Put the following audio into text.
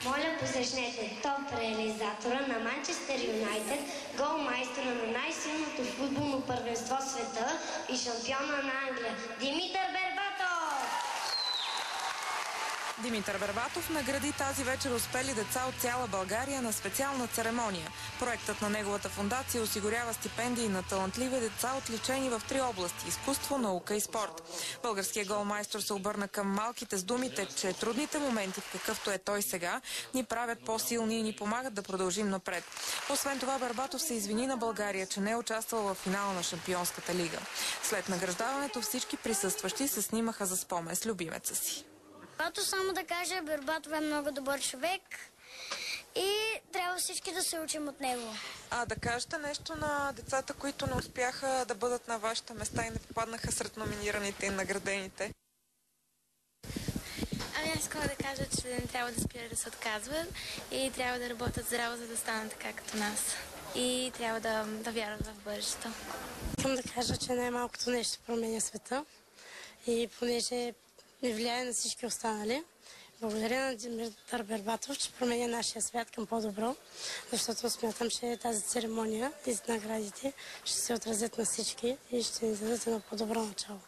Моля, посрещнете топ реализатора на Манчестър Юнайтед, голмайстора на най-силното футболно първенство в света и шампиона на Англия, Димитър Бербатов! Димитър Бербатов награди тази вечер успели деца от цяла България на специална церемония. Проектът на неговата фондация осигурява стипендии на талантливи деца, отличени в 3 области – изкуство, наука и спорт. Българският голмайстор се обърна към малките с думите, че трудните моменти, в какъвто е той сега, ни правят по-силни и ни помагат да продължим напред. Освен това, Бербатов се извини на България, че не е участвал в финала на Шампионската лига. След награждаването всички присъстващи се снимаха за спомен с любимеца си. Само да кажа, Бербатов е много добър човек и трябва всички да се учим от него. Да кажете нещо на децата, които не успяха да бъдат на вашите места и не попаднаха сред номинираните и наградените? Аз искам да кажа, че не трябва да спират да се отказват и трябва да работят здраво, за да станат така като нас. И трябва да вярват в бъдещето. Искам да кажа, че най-малкото нещо променя света и понеже не влияе на всички останали. Благодаря на Димитър Бербатов, че променя нашия свят към по-добро, защото смятам, че тази церемония и наградите ще се отразят на всички и ще ни дадат едно по-добро начало.